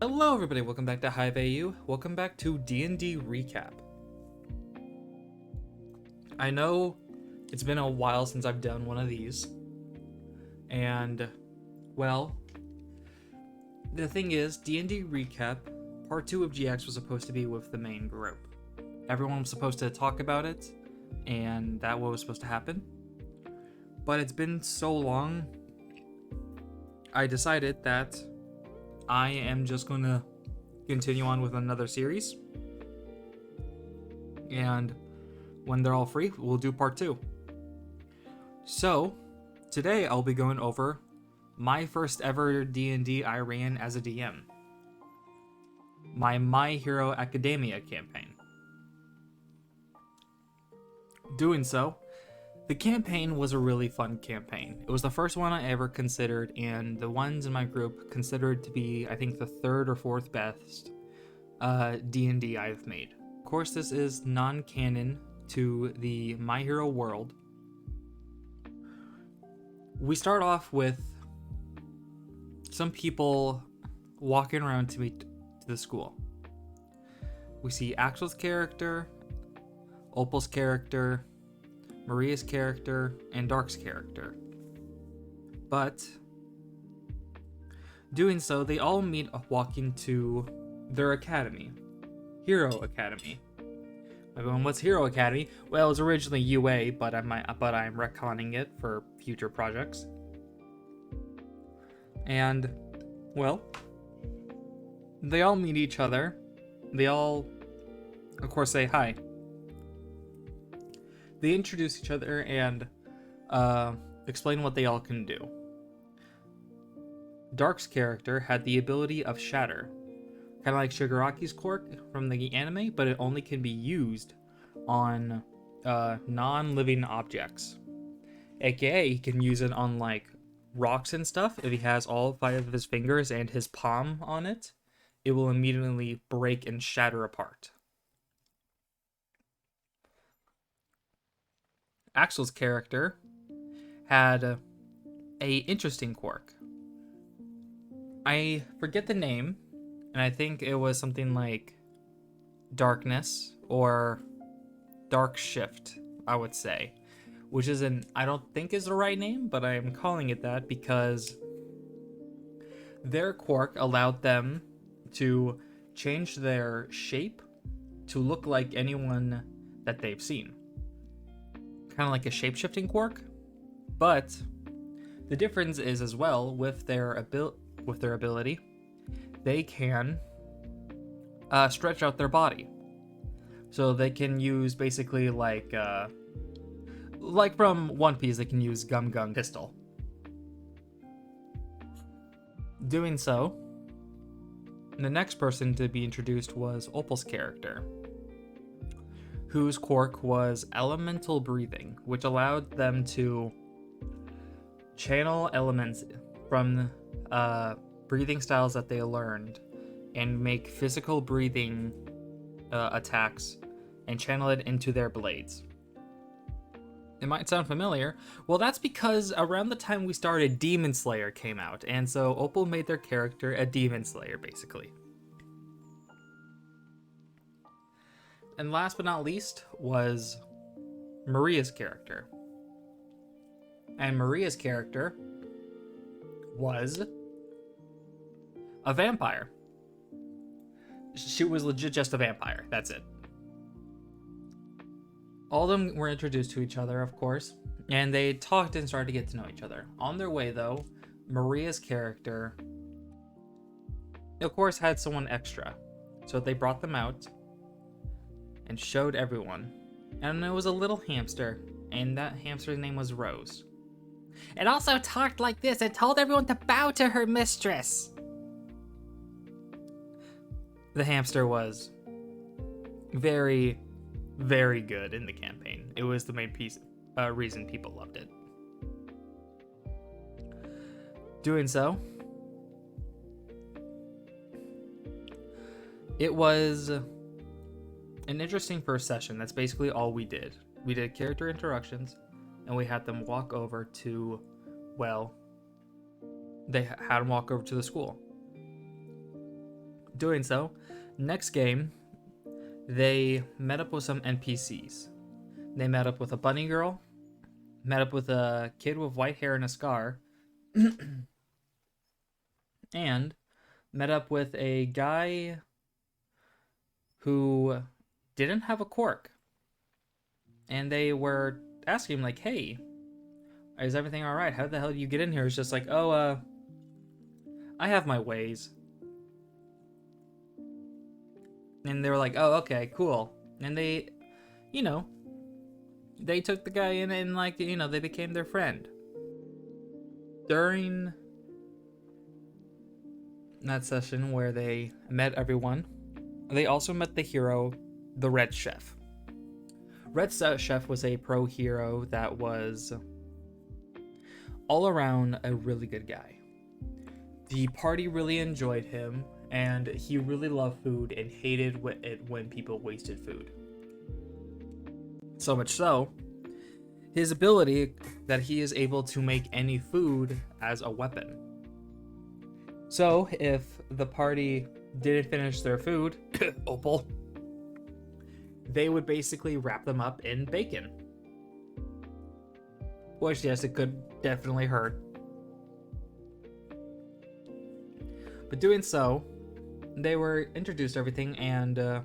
Hello everybody, welcome back to Hive AU. Welcome back to D&D Recap. I know it's been a while since I've done one of these. And, well, the thing is, D&D Recap, part 2 of GX was supposed to be with the main group. Everyone was supposed to talk about it, and that was supposed to happen. But it's been so long, I decided that I am just going to continue on with another series. And when they're all free, we'll do part 2. So, today I'll be going over my first ever D&D I ran as a DM. My Hero Academia campaign. Doing so, the campaign was a really fun campaign. It was the first one I ever considered, and the ones in my group considered to be, I think, the third or fourth best D&D I've made. Of course, this is non-canon to the My Hero world. We start off with some people walking around to meet to the school. We see Axel's character, Opal's character, Maria's character, and n-darp's character. But, doing so, they all meet walking to their academy, Hero Academy. Everyone, what's Hero Academy? Well, it was originally UA, but I'm retconning it for future projects. And, well, they all meet each other. They all, of course, say hi. They introduce each other and explain what they all can do. n-darp's character had the ability of Shatter, kind of like Shigaraki's quirk from the anime, but it only can be used on non-living objects. AKA, he can use it on like rocks and stuff. If he has all 5 of his fingers and his palm on it, it will immediately break and shatter apart. Axel's character had a interesting quirk. I forget the name, and I think it was something like darkness or dark shift, I would say, which is I don't think is the right name, but I am calling it that because their quirk allowed them to change their shape to look like anyone that they've seen. Kind of like a shape-shifting quirk, but the difference is as well with their ability, they can stretch out their body, so they can use basically like from One Piece, they can use Gum Gum Pistol. Doing so, the next person to be introduced was Opal's character, whose quirk was elemental breathing, which allowed them to channel elements from breathing styles that they learned and make physical breathing attacks and channel it into their blades. It might sound familiar. Well, that's because around the time we started, Demon Slayer came out, and so Opal made their character a Demon Slayer, basically. And last but not least was Maria's character. And Maria's character was a vampire. She was legit just a vampire. That's it. All of them were introduced to each other, of course, and they talked and started to get to know each other. On their way, though, Maria's character, of course, had someone extra. So they brought them out and showed everyone. And it was a little hamster, and that hamster's name was Rose. It also talked like this and told everyone to bow to her mistress. The hamster was very, very good in the campaign. It was the main reason people loved it. Doing so, it was an interesting first session. That's basically all we did. We did character introductions, and we had them walk over to, well, they had them walk over to the school. Doing so, next game, they met up with some NPCs. They met up with a bunny girl, met up with a kid with white hair and a scar, and met up with a guy who didn't have a quirk. And they were asking him, like, hey, is everything all right? How the hell did you get in here? It's just like, oh, I have my ways. And they were like, oh, okay, cool. And they, you know, they took the guy in and, like, you know, they became their friend. During that session where they met everyone, they also met the hero, the Red Chef. Red Chef was a pro hero that was all around a really good guy. The party really enjoyed him, and he really loved food and hated it when people wasted food. So much so, his ability that he is able to make any food as a weapon. So if the party didn't finish their food, opal, they would basically wrap them up in bacon. Which, yes, it could definitely hurt. But doing so, they were introduced to everything, and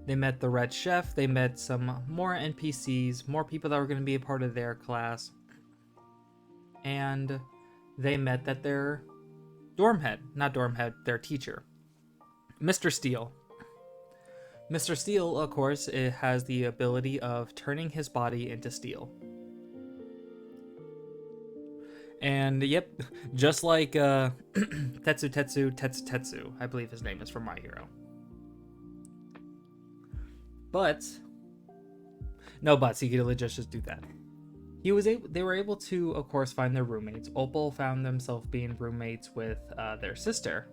they met the Red Chef, they met some more NPCs, more people that were going to be a part of their class, and they met that their their teacher, Mr. Steele. Mr. Steele, of course, it has the ability of turning his body into steel. And yep, just like Tetsu, I believe his name is from My Hero. But no buts, he could legit just do that. They were able to, of course, find their roommates. Opal found themselves being roommates with their sister.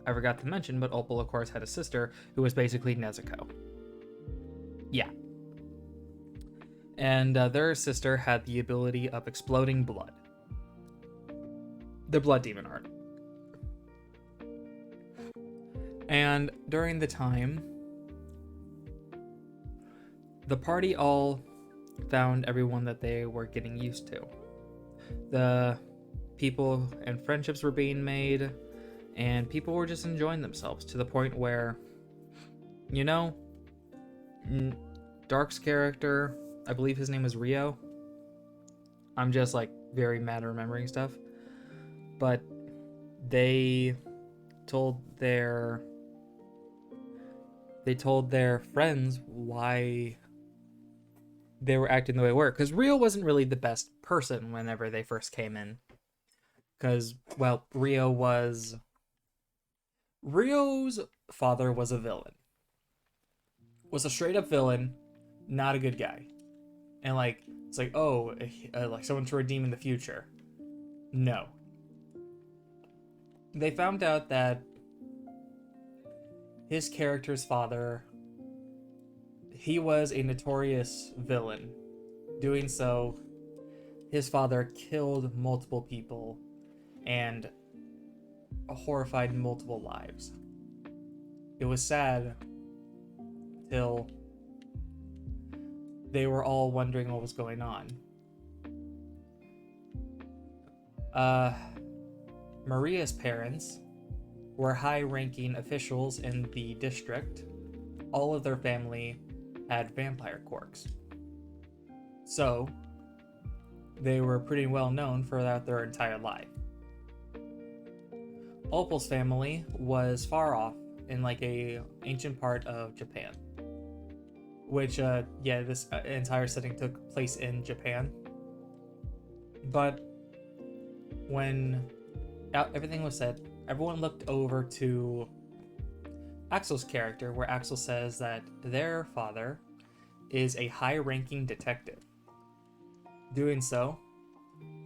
I forgot to mention, but Opal, of course, had a sister who was basically Nezuko. Yeah. And their sister had the ability of exploding blood. The blood demon art. And during the time, the party all found everyone that they were getting used to. The people and friendships were being made, and people were just enjoying themselves to the point where, you know, Dark's character, I believe his name is Rio. I'm just like very mad at remembering stuff. But they told their friends why they were acting the way they were, because Rio wasn't really the best person whenever they first came in, because, well, Rio's father was a villain, was a straight up villain, not a good guy. And like, it's like, oh, like someone to redeem in the future. No. They found out that his character's father, he was a notorious villain. Doing so, his father killed multiple people and horrified multiple lives. It was sad till they were all wondering what was going on. Maria's parents were high-ranking officials in the district. All of their family had vampire quirks. So, they were pretty well known for that their entire life. Opal's family was far off in like a ancient part of Japan. Which, this entire setting took place in Japan. But when everything was said, everyone looked over to Axel's character, where Axel says that their father is a high-ranking detective. Doing so,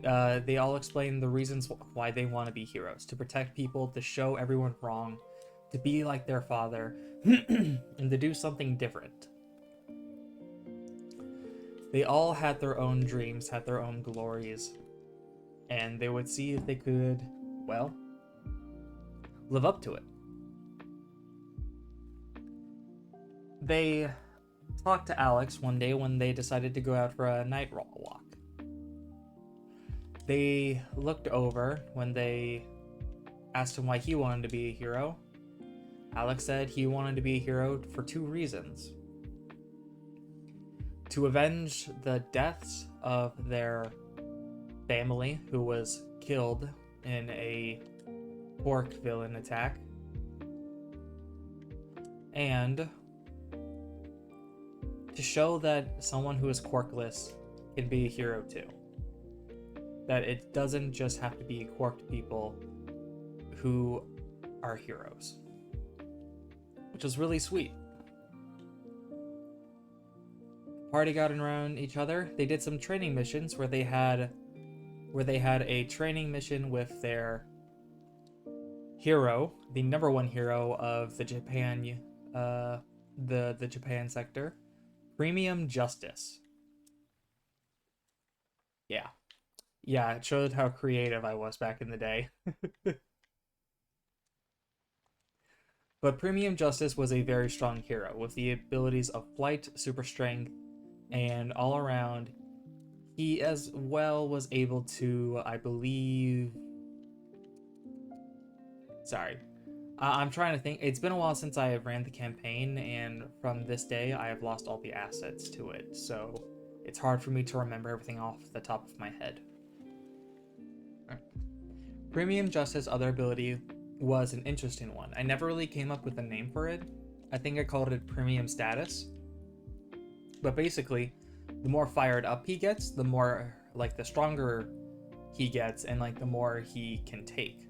they all explain the reasons why they want to be heroes: to protect people, to show everyone wrong, to be like their father, and to do something different. They all had their own dreams, had their own glories, and they would see if they could, well, live up to it. they talked to Alex one day when they decided to go out for a night walk. They looked over when they asked him why he wanted to be a hero. Alex said he wanted to be a hero for 2 reasons. To avenge the deaths of their family who was killed in a Quark villain attack, and to show that someone who is Quarkless can be a hero too. That it doesn't just have to be Quarked people who are heroes. Which was really sweet. Party got around each other. They did some training missions where they had a training mission with their hero, the number 1 hero of the Japan the Japan sector, Premium Justice. Yeah, it showed how creative I was back in the day. But Premium Justice was a very strong hero with the abilities of flight, super strength, and all around. He as well was able to, I believe... Sorry. I'm trying to think. It's been a while since I ran the campaign, and from this day, I have lost all the assets to it, so it's hard for me to remember everything off the top of my head. Right. Premium Justice's other ability was an interesting one. I never really came up with a name for it. I think I called it Premium Status. But basically, the more fired up he gets, the more, like, the stronger he gets, and, like, the more he can take.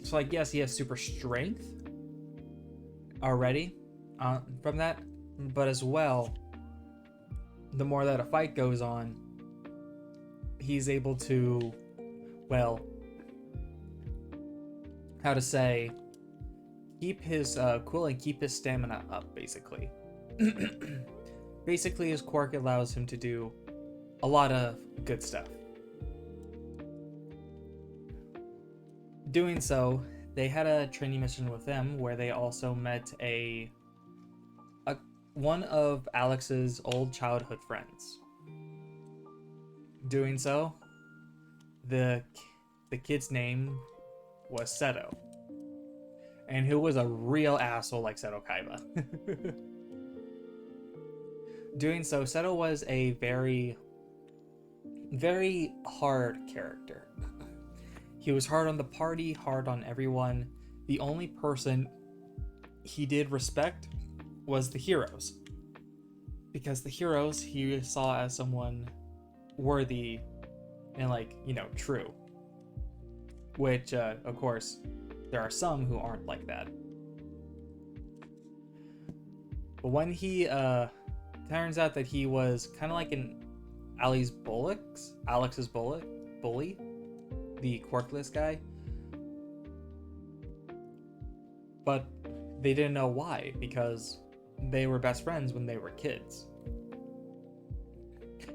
So, like, yes, he has super strength already from that, but as well, the more that a fight goes on, he's able to, well, how to say, keep his cool and keep his stamina up, basically. Basically, his quirk allows him to do a lot of good stuff. Doing so, they had a training mission with them where they also met one of Alex's old childhood friends. Doing so, the kid's name was Seto, and who was a real asshole like Seto Kaiba. Doing so, Seto was a very, very hard character. He was hard on the party, hard on everyone. The only person he did respect was the heroes. Because the heroes he saw as someone worthy and, like, you know, true. Which, of course, there are some who aren't like that. But when he, turns out that he was kind of like an Alex's bully, the quirkless guy. But they didn't know why, because they were best friends when they were kids.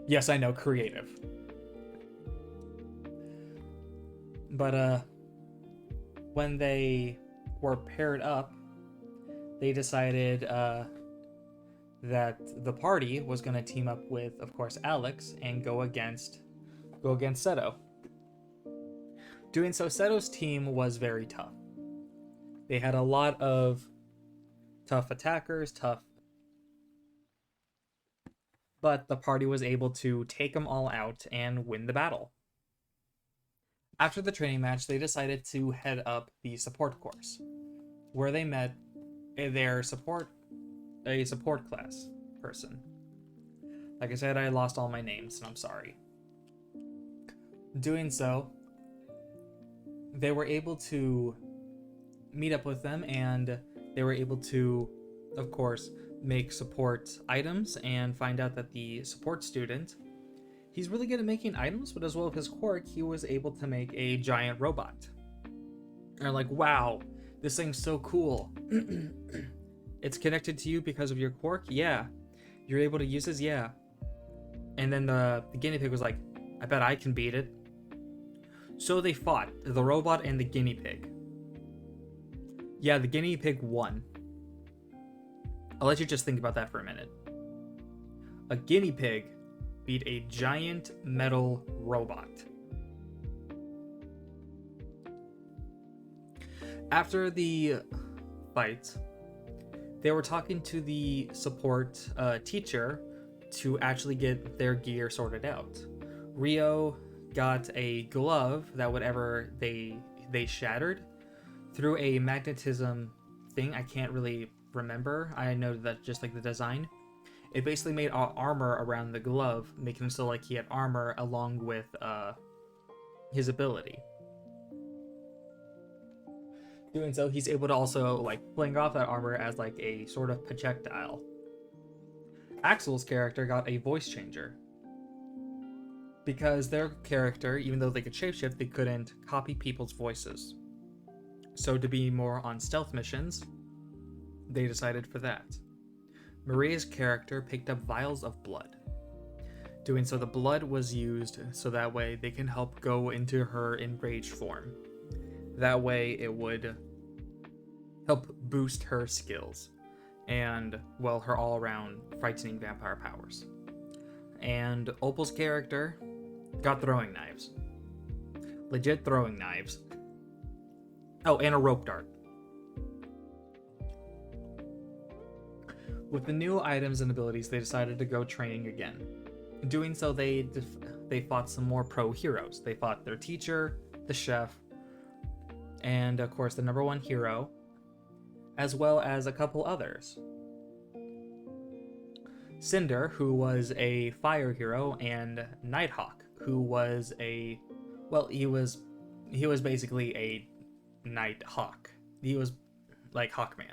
Yes, I know, creative. But, when they were paired up, they decided, that the party was going to team up with, of course, Alex and go against Seto. Doing so, Seto's team was very tough. They had a lot of tough attackers, but the party was able to take them all out and win the battle. After the training match, they decided to head up the support course, where they met a support class person. Like I said, I lost all my names, and I'm sorry. Doing so, they were able to meet up with them, and they were able to, of course, make support items and find out that the support student, he's really good at making items, but as well as his quirk, he was able to make a giant robot. And they're like, wow, this thing's so cool. It's connected to you because of your quirk? Yeah. You're able to use this? Yeah. And then the guinea pig was like, I bet I can beat it. So they fought, the robot and the guinea pig. Yeah, the guinea pig won. I'll let you just think about that for a minute. A guinea pig beat a giant metal robot. After the fight, they were talking to the support teacher to actually get their gear sorted out. Rio got a glove that whatever they shattered through a magnetism thing. I can't really remember. I know that just like the design. It basically made armor around the glove, making it so like he had armor along with his ability. Doing so, he's able to also like fling off that armor as like a sort of projectile. Axel's character got a voice changer. Because their character, even though they could shapeshift, they couldn't copy people's voices. So to be more on stealth missions, they decided for that. Maria's character picked up vials of blood. Doing so, the blood was used so that way they can help go into her enraged form. That way it would help boost her skills and, well, her all-around frightening vampire powers. And Opal's character got throwing knives. Legit throwing knives. Oh, and a rope dart. With the new items and abilities, they decided to go training again. In doing so, they fought some more pro heroes. They fought their teacher, the chef, and of course the number one hero, as well as a couple others. Cinder, who was a fire hero, and Nighthawk, who was a, well, he was basically a night hawk. He was like Hawkman.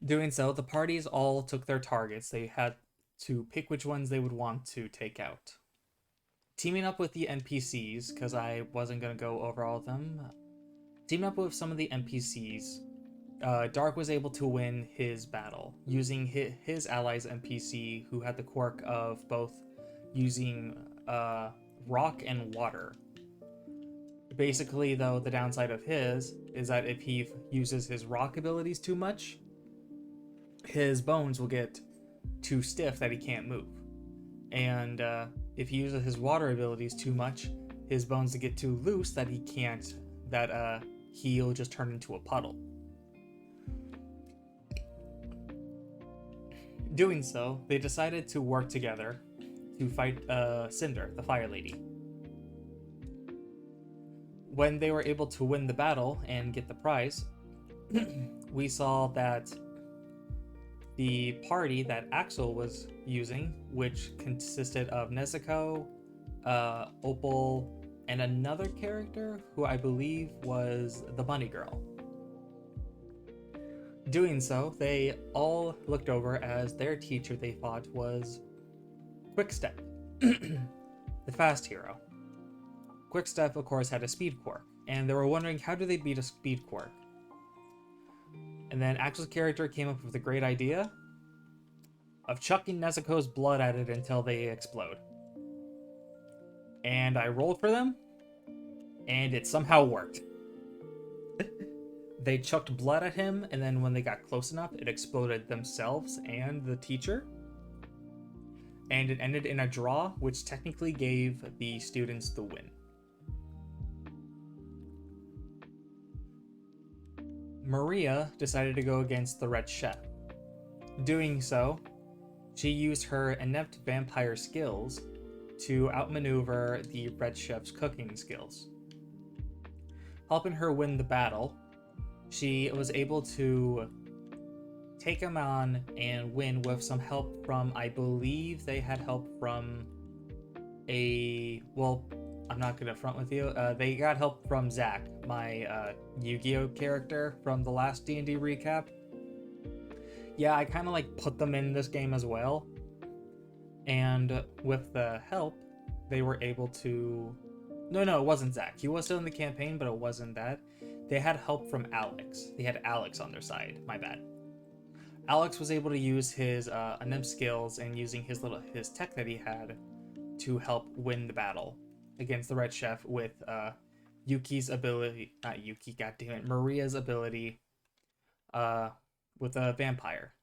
Doing so, the parties all took their targets. They had to pick which ones they would want to take out. Teaming up with the NPCs, because I wasn't going to go over all of them. Teaming up with some of the NPCs, Dark was able to win his battle, using his ally's NPC, who had the quirk of both using rock and water. Basically, though, the downside of his is that if he uses his rock abilities too much, his bones will get too stiff that he can't move. And if he uses his water abilities too much, his bones will get too loose that he can't, he'll just turn into a puddle. Doing so, they decided to work together to fight Cinder, the Fire Lady. When they were able to win the battle and get the prize, we saw that the party that Axel was using, which consisted of Nezuko, Opal, and another character who I believe was the Bunny Girl. Doing so, they all looked over as their teacher they thought was Quickstep, the fast hero. Quickstep, of course, had a speed quirk, and they were wondering how do they beat a speed quirk. And then Axel's character came up with the great idea of chucking Nezuko's blood at it until they explode. And I rolled for them, and it somehow worked. They chucked blood at him, and then when they got close enough, it exploded themselves and the teacher. And it ended in a draw, which technically gave the students the win. Maria decided to go against the Red Chef. Doing so, she used her inept vampire skills to outmaneuver the Red Chef's cooking skills. Helping her win the battle, she was able to take him on and win with some help from, I believe they had help from I'm not gonna front with you. They got help from Zach, my Yu-Gi-Oh character from the last D&D recap. Yeah, I kind of like put them in this game as well. And with the help, they were able to... No, it wasn't Zach. He was still in the campaign, but it wasn't that. They had help from Alex. They had Alex on their side. My bad. Alex was able to use his NM skills and using his tech that he had to help win the battle against the Red Chef with Yuki's ability, not Yuki, goddammit, Maria's ability uh, with a vampire.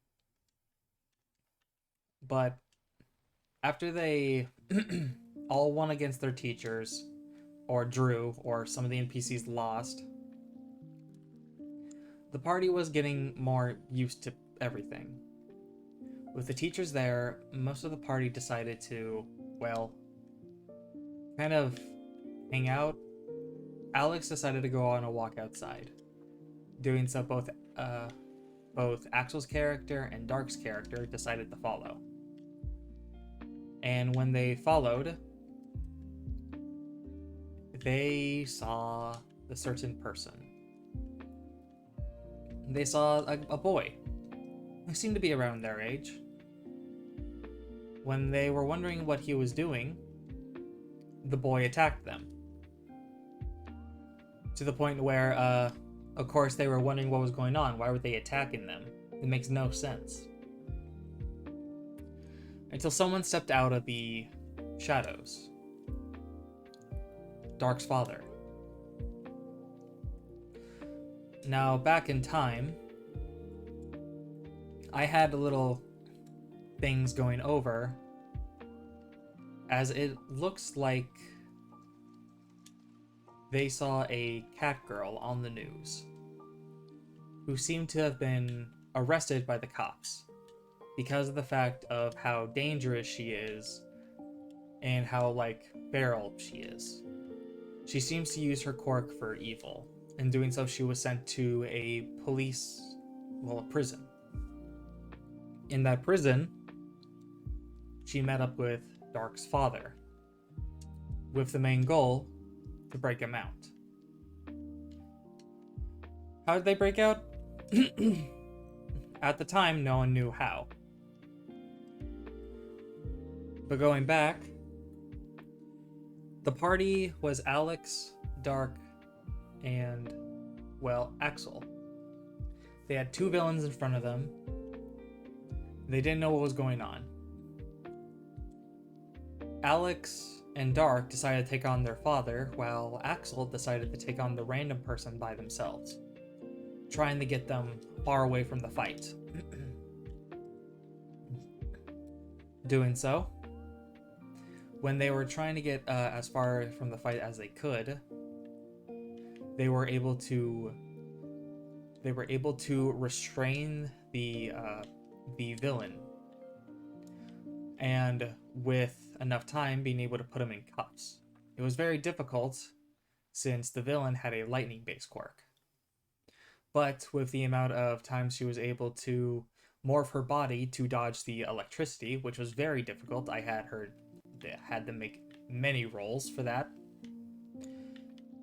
But after they all won against their teachers, or drew, or some of the NPCs lost, the party was getting more used to everything. With the teachers there, most of the party decided to, well, kind of hang out. Alex decided to go on a walk outside. Doing so, both Axel's character and Dark's character decided to follow. And when they followed, they saw a certain person. They saw a boy who seemed to be around their age. When they were wondering what he was doing, the boy attacked them. To the point where, of course, they were wondering what was going on. Why were they attacking them? It makes no sense. Until someone stepped out of the shadows. Dark's father. Now, back in time, I had little things going over, as it looks like they saw a cat girl on the news who seemed to have been arrested by the cops because of the fact of how dangerous she is and how, like, feral she is. She seems to use her quirk for evil. In doing so, she was sent to a prison. In that prison, she met up with Dark's father, with the main goal to break him out. How did they break out? At the time, no one knew how. But going back, the party was Alex, Dark, and, well, Axel. They had two villains in front of them. They didn't know what was going on. Alex and Dark decided to take on their father, while Axel decided to take on the random person by themselves, trying to get them far away from the fight. Doing so, when they were trying to get as far from the fight as they could, they were able to restrain the villain, and with enough time, being able to put him in cuffs. It was very difficult since the villain had a lightning-based quirk. But with the amount of time she was able to morph her body to dodge the electricity, which was very difficult, I had to make many rolls for that.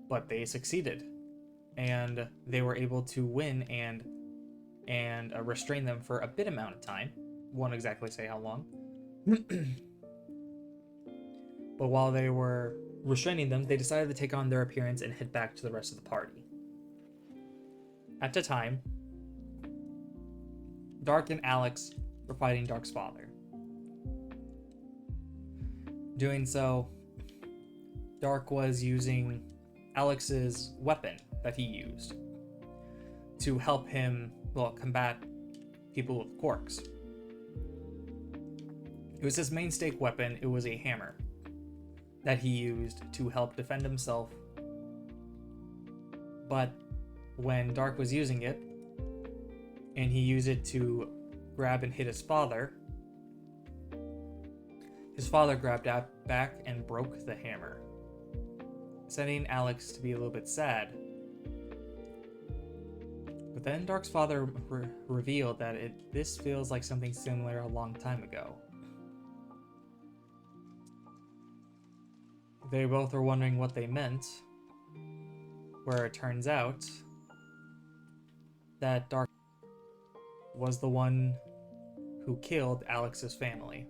But they succeeded, and they were able to win and restrain them for a bit amount of time. Won't exactly say how long. But while they were restraining them, they decided to take on their appearance and head back to the rest of the party. At the time, Dark and Alex were fighting Dark's father. Doing so, Dark was using Alex's weapon that he used to help him, combat people with quirks. It was his main stake weapon. It was a hammer that he used to help defend himself. But when Dark was using it, and he used it to grab and hit his father grabbed back and broke the hammer, sending Alex to be a little bit sad. But then Dark's father revealed that this feels like something similar a long time ago. They both were wondering what they meant, where it turns out that Dark was the one who killed Alex's family.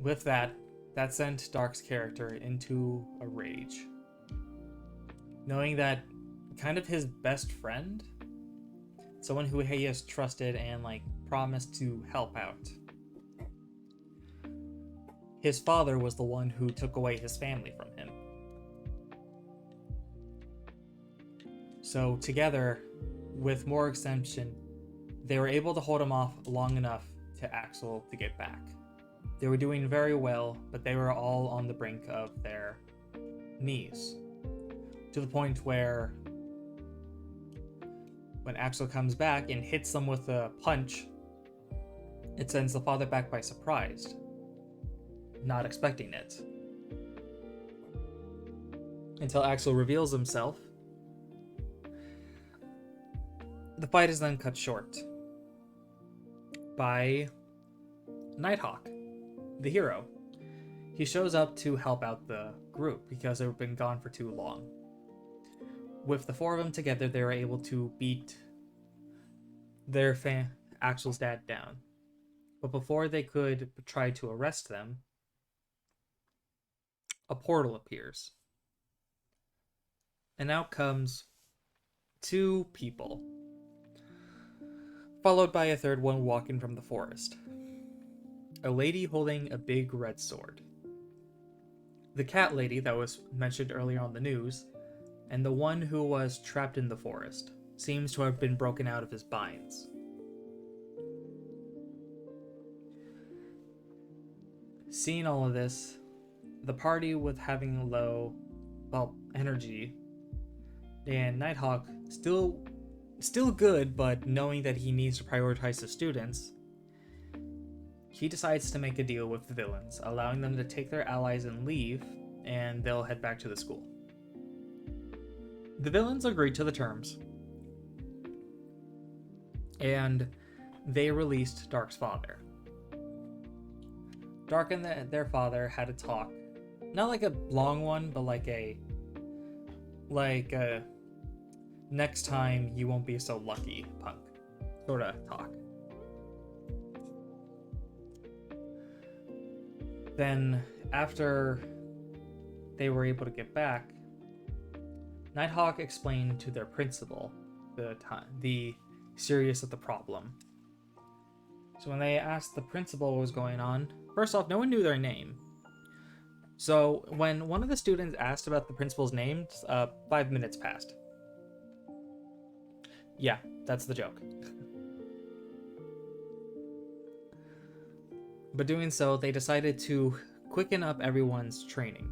With that sent Dark's character into a rage, knowing that kind of his best friend, someone who he has trusted and promised to help out, his father was the one who took away his family from him. So together, with more extension, they were able to hold him off long enough to Axel to get back. They were doing very well, but they were all on the brink of their knees. To the point where when Axel comes back and hits them with a punch, it sends the father back by surprise, not expecting it. Until Axel reveals himself. The fight is then cut short by Nighthawk, the hero. He shows up to help out the group because they've been gone for too long. With the four of them together, they were able to beat their Axel's dad down. But before they could try to arrest them, a portal appears. And out comes two people, followed by a third one walking from the forest. A lady holding a big red sword. The cat lady that was mentioned earlier on the news, and the one who was trapped in the forest, seems to have been broken out of his binds. Seeing all of this, the party with having low, energy, and Nighthawk still good, but knowing that he needs to prioritize the students, he decides to make a deal with the villains, allowing them to take their allies and leave, and they'll head back to the school. The villains agreed to the terms, and they released Dark's father. Dark and their father had a talk, not like a long one, but like a next time you won't be so lucky punk sort of talk. Then after they were able to get back, Nighthawk explained to their principal the seriousness of the problem. So when they asked the principal what was going on, first off, no one knew their name. So when one of the students asked about the principal's name, 5 minutes passed. Yeah, that's the joke. But doing so, they decided to quicken up everyone's training.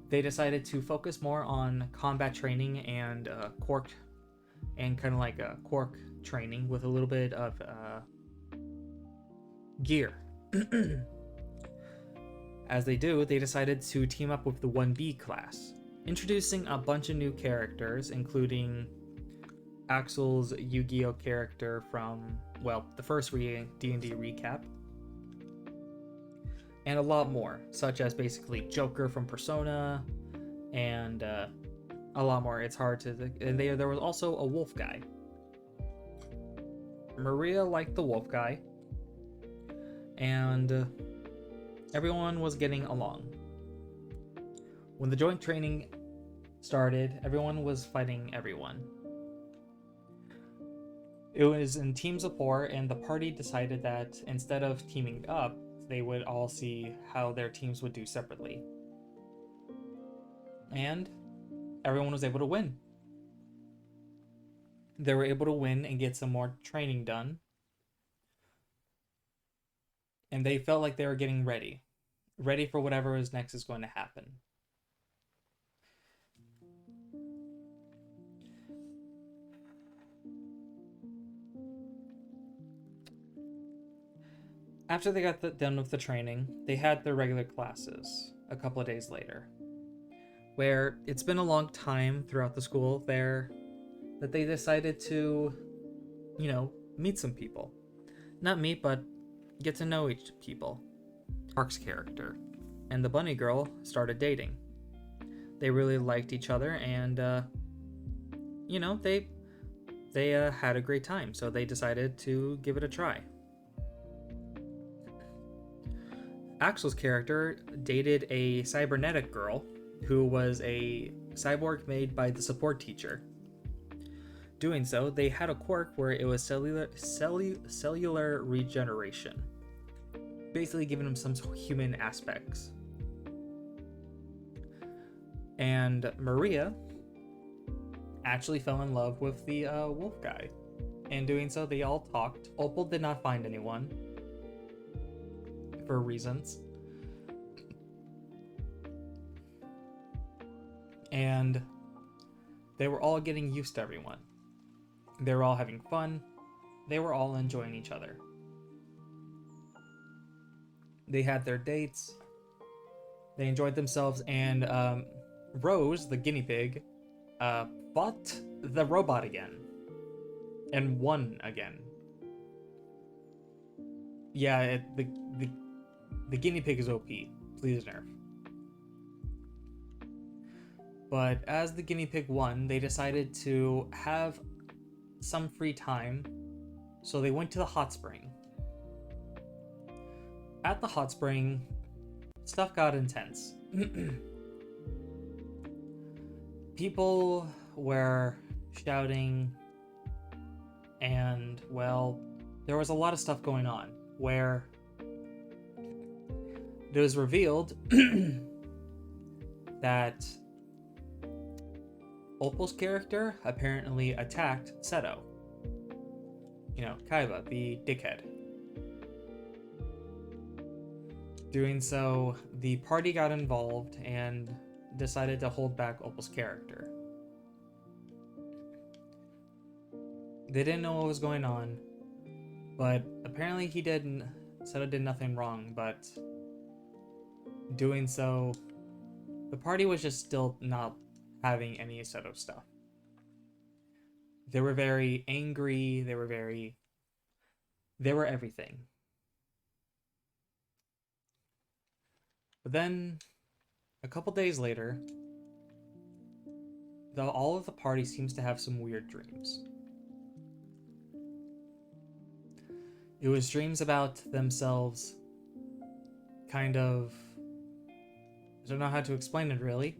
They decided to focus more on combat training and quirk training with a little bit of gear. As they do, they decided to team up with the 1B class, introducing a bunch of new characters, including Axel's Yu-Gi-Oh character from, the first D&D Recap, and a lot more, such as basically Joker from Persona, and a lot more. It's hard to... And there was also a wolf guy. Maria liked the wolf guy, and everyone was getting along. When the joint training started, everyone was fighting everyone. It was in teams of 4, and the party decided that instead of teaming up, they would all see how their teams would do separately. And everyone was able to win. They were able to win and get some more training done. And they felt like they were getting ready for whatever is next is going to happen. After they got done with the training, they had their regular classes a couple of days later, where it's been a long time throughout the school there that they decided to, meet some people. Not meet, but get to know each people. Park's character and the bunny girl started dating. They really liked each other, and they had a great time, so they decided to give it a try. Axel's character dated a cybernetic girl who was a cyborg made by the support teacher. Doing so, they had a quirk where it was cellular regeneration, basically giving them some human aspects. And Maria actually fell in love with the wolf guy. In doing so, they all talked. Opal did not find anyone for reasons. And they were all getting used to everyone. They were all having fun. They were all enjoying each other. They had their dates. They enjoyed themselves, and Rose, the guinea pig, fought the robot again. And won again. Yeah, the guinea pig is OP. Please nerf. But as the guinea pig won, they decided to have some free time, so they went to the hot spring. At the hot spring, stuff got intense. People were shouting, and, well, there was a lot of stuff going on, where it was revealed that Opal's character apparently attacked Seto. You know, Kaiba, the dickhead. Doing so, the party got involved and decided to hold back Opal's character. They didn't know what was going on, but apparently Seto did nothing wrong, but doing so, the party was just still not having any Seto stuff. They were very angry, they were everything. But then, a couple days later, all of the party seems to have some weird dreams. It was dreams about themselves kind of... I don't know how to explain it, really.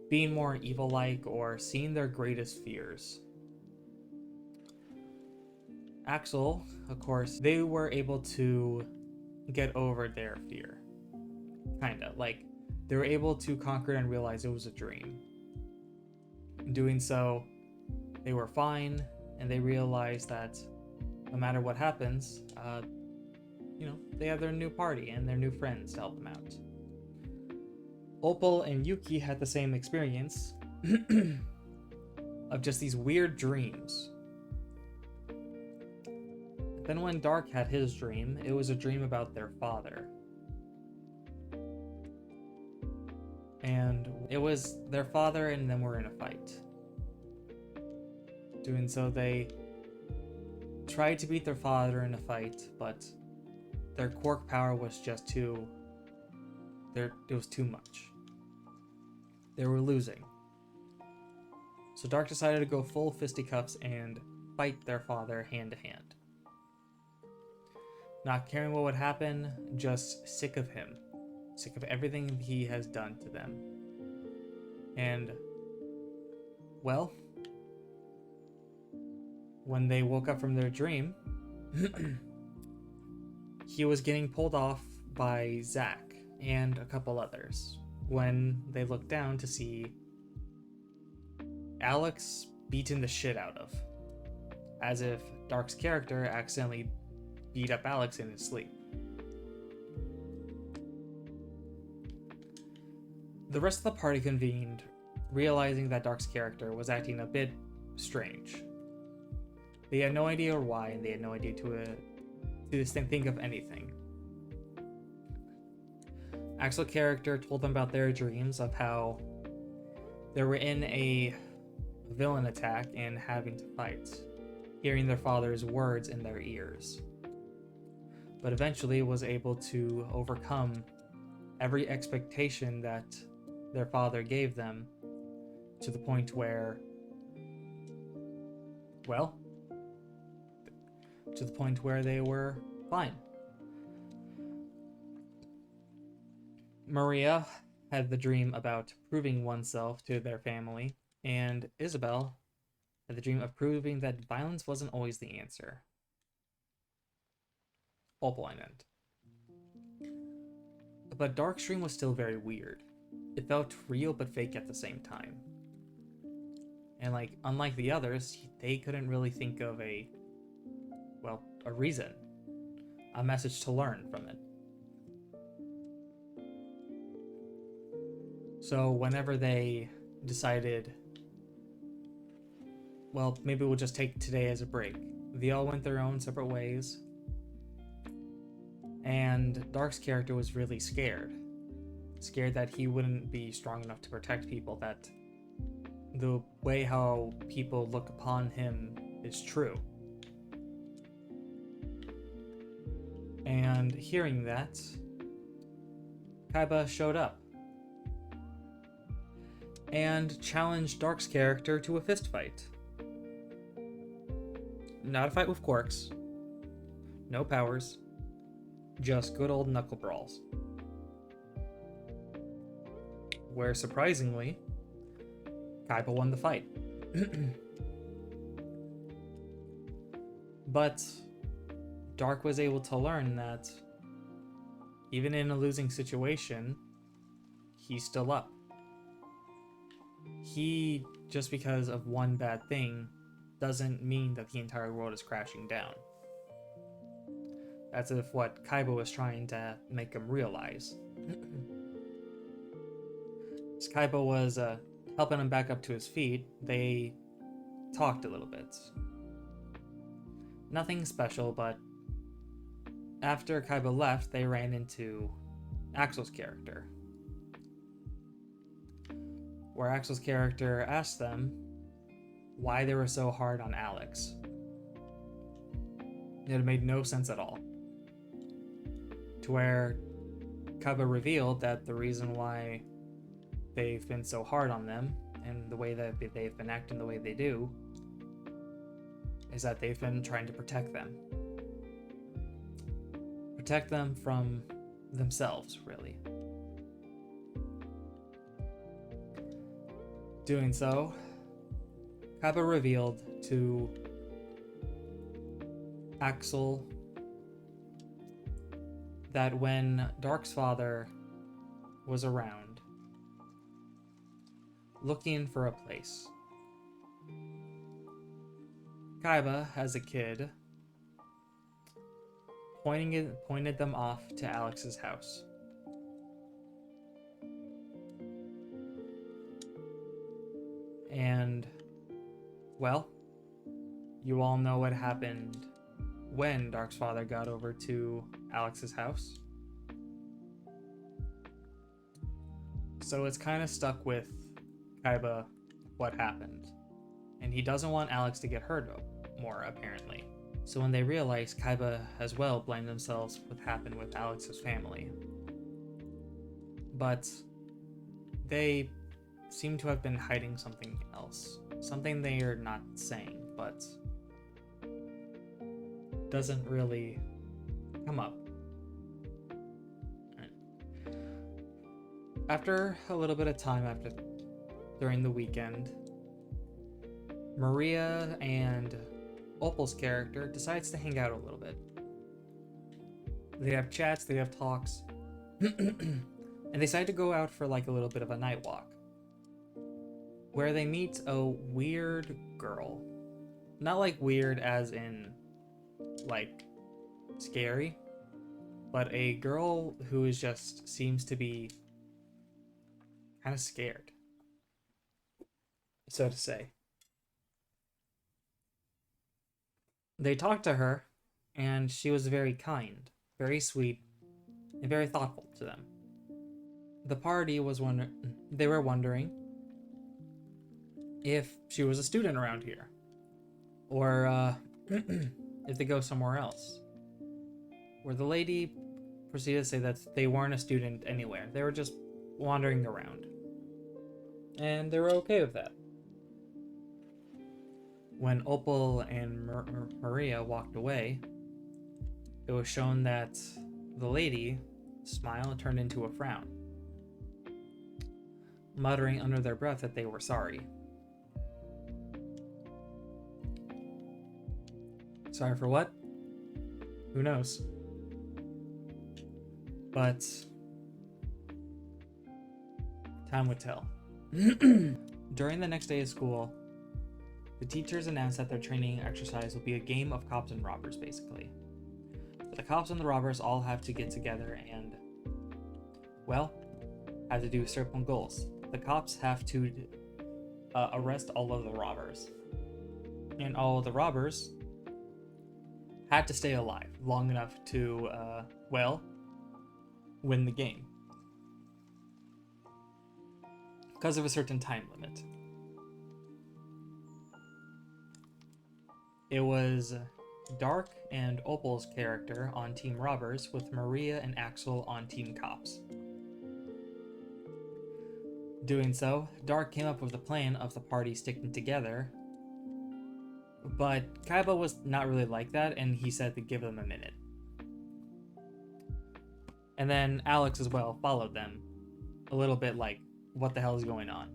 Being more evil-like or seeing their greatest fears. Axel, of course, they were able to get over their fear. Kinda. Like, they were able to conquer and realize it was a dream. In doing so, they were fine, and they realized that no matter what happens, they have their new party and their new friends to help them out. Opal and Yuki had the same experience of just these weird dreams. Then when Dark had his dream, it was a dream about their father. And it was their father and them were in a fight. Doing so, they tried to beat their father in a fight, but their quirk power was just too... it was too much. They were losing. So Dark decided to go full fisticuffs and fight their father hand to hand. Not caring what would happen, just sick of him. Sick of everything he has done to them. And, well, when they woke up from their dream, he was getting pulled off by Zack and a couple others when they looked down to see Alex beaten the shit out of, as if Dark's character accidentally beat up Alex in his sleep. The rest of the party convened, realizing that Dark's character was acting a bit strange. They had no idea why, and they had no idea to think of anything. Axel's character told them about their dreams of how they were in a villain attack and having to fight, hearing their father's words in their ears. But eventually was able to overcome every expectation that their father gave them to the point where, well, to the point where they were fine. Maria had the dream about proving oneself to their family, and Isabel had the dream of proving that violence wasn't always the answer. Opal, I meant. But Dark's dream was still very weird. It felt real but fake at the same time. And like, unlike the others, they couldn't really think of a reason, a message to learn from it. So whenever they decided, well, maybe we'll just take today as a break, they all went their own separate ways. And Dark's character was really scared that he wouldn't be strong enough to protect people, that the way how people look upon him is true. And hearing that, Kaiba showed up and challenged Dark's character to a fist fight. Not a fight with quirks, no powers, just good old knuckle brawls. Where surprisingly, Kaiba won the fight. But Dark was able to learn that even in a losing situation, he's still up. He, just because of one bad thing, doesn't mean that the entire world is crashing down. That's if what Kaiba was trying to make him realize. As Kaiba was helping him back up to his feet, they talked a little bit. Nothing special, but after Kaiba left, they ran into Axel's character, where Axel's character asked them why they were so hard on Alex. It made no sense at all. To where Kaiba revealed that the reason why they've been so hard on them and the way that they've been acting the way they do is that they've been trying to protect them. Protect them from themselves, really. Doing so, Kaiba revealed to Axel that when Dark's father was around, looking for a place, Kaiba, as a kid, pointed them off to Alex's house. And, well, you all know what happened when Dark's father got over to Alex's house. So it's kind of stuck with Kaiba what happened. And he doesn't want Alex to get hurt more, apparently. So when they realize Kaiba as well blamed themselves for what happened with Alex's family. But they seem to have been hiding something else. Something they are not saying, but doesn't really come up. After a little bit of time during the weekend, Maria and Opal's character decides to hang out a little bit. They have chats, they have talks, and they decide to go out for like a little bit of a night walk, where they meet a weird girl. Not like weird as in like scary, but a girl who seems to be kind of scared, so to say. They talked to her, and she was very kind, very sweet, and very thoughtful to them. The party they were wondering if she was a student around here, or if they go somewhere else. Where the lady proceeded to say that they weren't a student anywhere, they were just wandering around. And they were okay with that. When Opal and Maria walked away, it was shown that the lady's smile turned into a frown, muttering under their breath that they were sorry. Sorry for what? Who knows? But time would tell. During the next day of school, The teachers announced that their training exercise will be a game of cops and robbers, basically. But the cops and the robbers all have to get together and, well, have to do certain goals. The cops have to arrest all of the robbers. And all of the robbers had to stay alive long enough to, win the game. Because of a certain time limit. It was Dark and Opal's character on Team Robbers, with Maria and Axel on Team Cops. Doing so, Dark came up with the plan of the party sticking together, but Kaiba was not really like that, and he said to give them a minute. And then Alex as well followed them, a little bit like, what the hell is going on?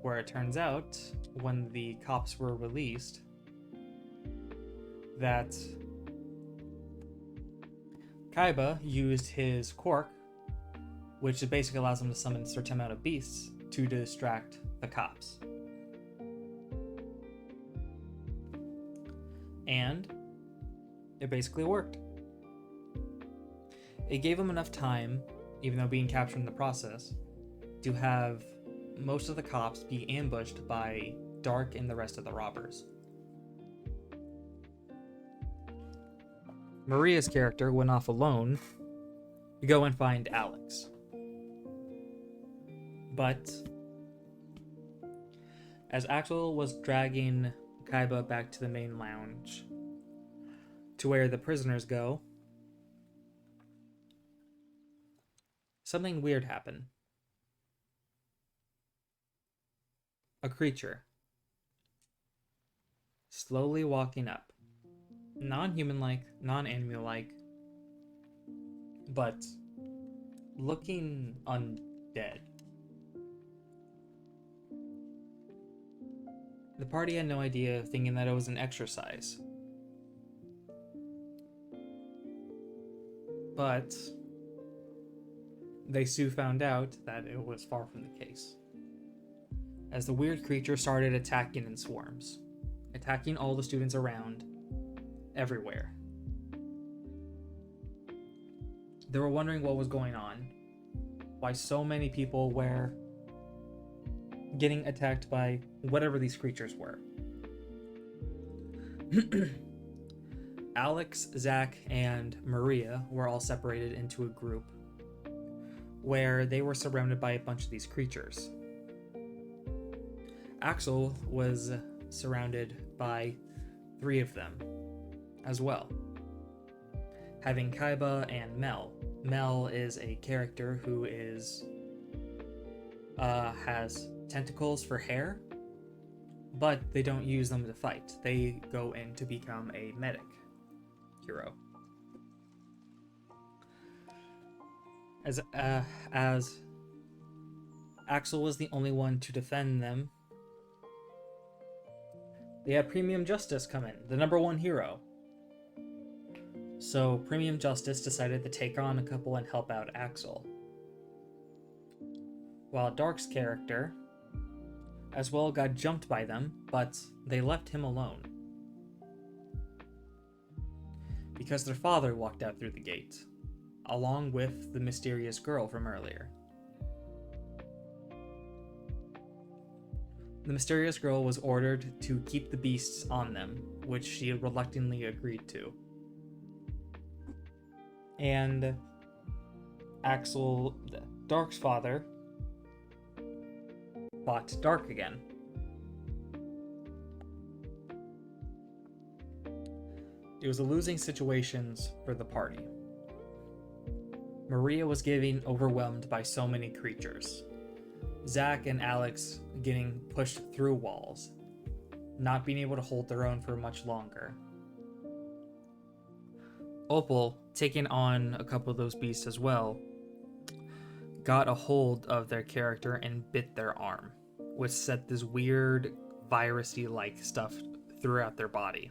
Where it turns out, when the cops were released, that Kaiba used his quirk, which basically allows him to summon a certain amount of beasts, to distract the cops. And it basically worked. It gave him enough time, even though being captured in the process, to have most of the cops be ambushed by Dark and the rest of the robbers. Maria's character went off alone to go and find Alex. But as Axel was dragging Kaiba back to the main lounge, to where the prisoners go, something weird happened. A creature, slowly walking up, non-human-like, non-animal-like, but looking undead. The party had no idea, thinking that it was an exercise. But they soon found out that it was far from the case, as the weird creature started attacking in swarms, attacking all the students around, everywhere. They were wondering what was going on, why so many people were getting attacked by whatever these creatures were. Alex, Zach, and Maria were all separated into a group where they were surrounded by a bunch of these creatures. Axel was surrounded by 3 of them as well, having Kaiba and Mel. Mel is a character who is has tentacles for hair, but they don't use them to fight. They go in to become a medic hero. As Axel was the only one to defend them, they had Premium Justice come in, the #1 hero. So Premium Justice decided to take on a couple and help out Axel. While Dark's character as well got jumped by them, but they left him alone, because their father walked out through the gate, along with the mysterious girl from earlier. The mysterious girl was ordered to keep the beasts on them, which she reluctantly agreed to. And Axel, Dark's father, fought Dark again. It was a losing situations for the party. Maria was getting overwhelmed by so many creatures. Zach and Alex getting pushed through walls, not being able to hold their own for much longer. Opal, taking on a couple of those beasts as well, got a hold of their character and bit their arm, which set this weird virusy-like stuff throughout their body.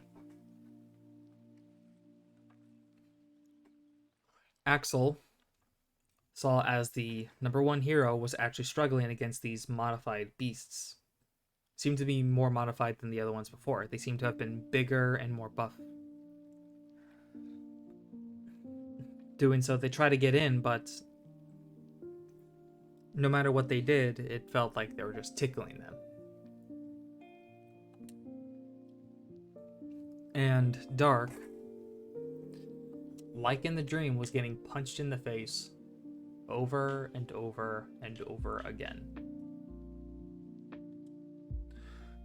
Axel saw as the #1 hero was actually struggling against these modified beasts, seem to be more modified than the other ones before. They seem to have been bigger and more buff. Doing so, they try to get in, but no matter what they did, it felt like they were just tickling them. And Dark, like in the dream, was getting punched in the face over and over and over again.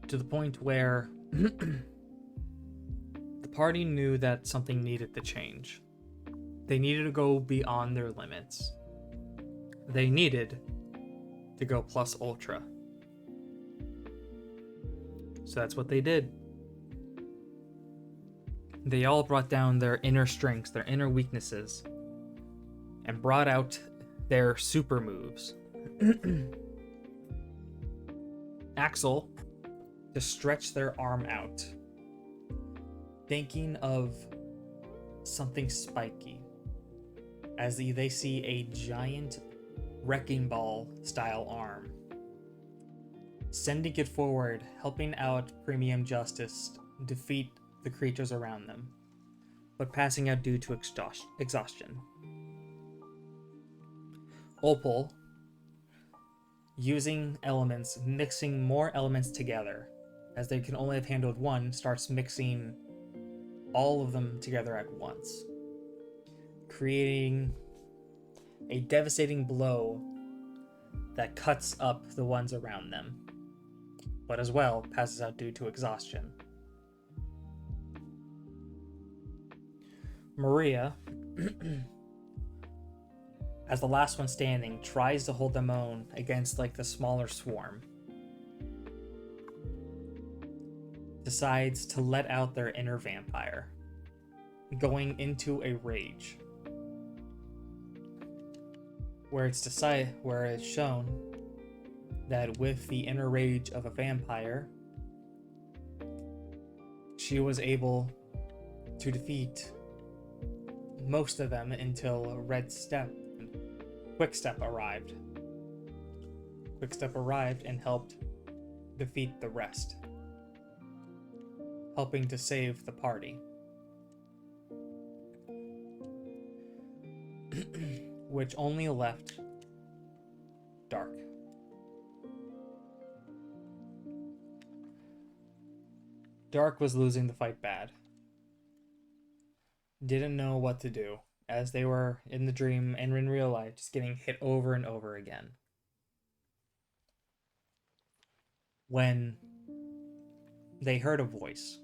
To the point where the party knew that something needed to change. They needed to go beyond their limits. They needed to go plus ultra. So that's what they did. They all brought down their inner strengths, their inner weaknesses, and brought out their super moves. Axel, to stretch their arm out, thinking of something spiky, as they see a giant wrecking ball style arm, sending it forward, helping out Premium Justice defeat the creatures around them, but passing out due to exhaustion. Opal, using elements, mixing more elements together, as they can only have handled one, starts mixing all of them together at once, creating a devastating blow that cuts up the ones around them, but as well passes out due to exhaustion. Maria, as the last one standing, tries to hold them own against like the smaller swarm. Decides to let out their inner vampire, going into a rage, where it's shown that with the inner rage of a vampire, she was able to defeat most of them until Quickstep arrived. Quickstep arrived and helped defeat the rest, helping to save the party. Which only left Dark. Dark was losing the fight bad. Didn't know what to do, as they were in the dream and in real life just getting hit over and over again. When they heard a voice.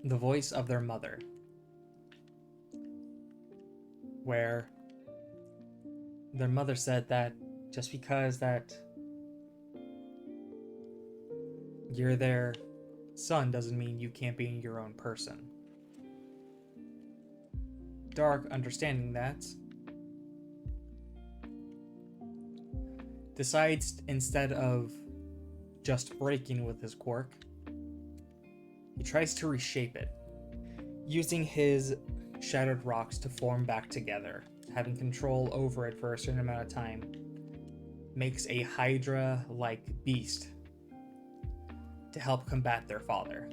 The voice of their mother. Where their mother said that just because that you're their son doesn't mean you can't be your own person. Dark, understanding that, decides instead of just breaking with his quirk, he tries to reshape it, using his shattered rocks to form back together, having control over it for a certain amount of time, makes a Hydra-like beast to help combat their father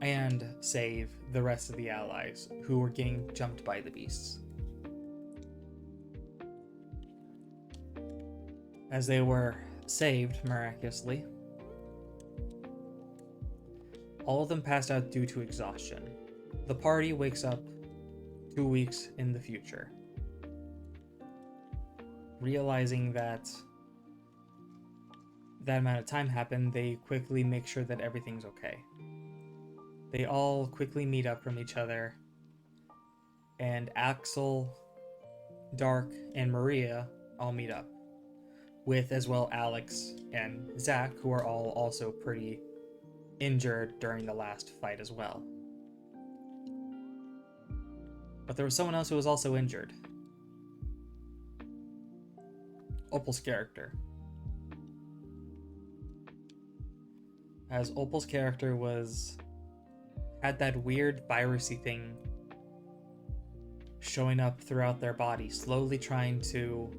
and save the rest of the allies who were getting jumped by the beasts. As they were saved miraculously, all of them passed out due to exhaustion. The party wakes up 2 weeks in the future, realizing that amount of time happened. They quickly make sure that everything's okay. They all quickly meet up from each other, and Axel, Dark, and Maria all meet up, with as well Alex and Zach, who are all also pretty injured during the last fight as well. But there was someone else who was also injured. Opal's character. As Opal's character had that weird virusy thing showing up throughout their body, slowly trying to,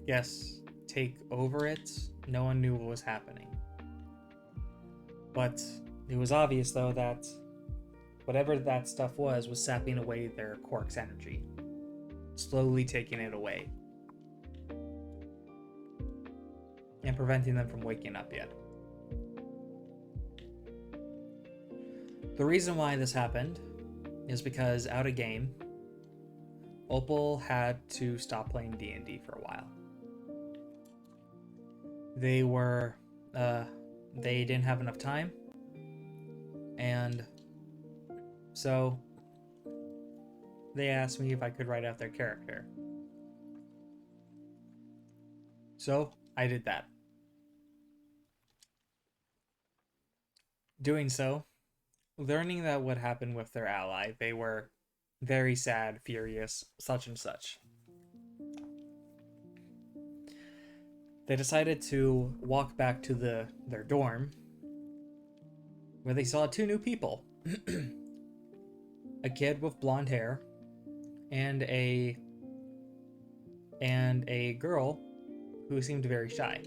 yes, take over it, no one knew what was happening. But it was obvious, though, that whatever that stuff was sapping away their Quark's energy, slowly taking it away, and preventing them from waking up yet. The reason why this happened is because out of game, Opal had to stop playing D&D for a while. They didn't have enough time, and so they asked me if I could write out their character. So I did that. Doing so, learning that what happened with their ally, they were very sad, furious, such and such. They decided to walk back to their dorm, where they saw 2 new people. A kid with blonde hair and a girl who seemed very shy.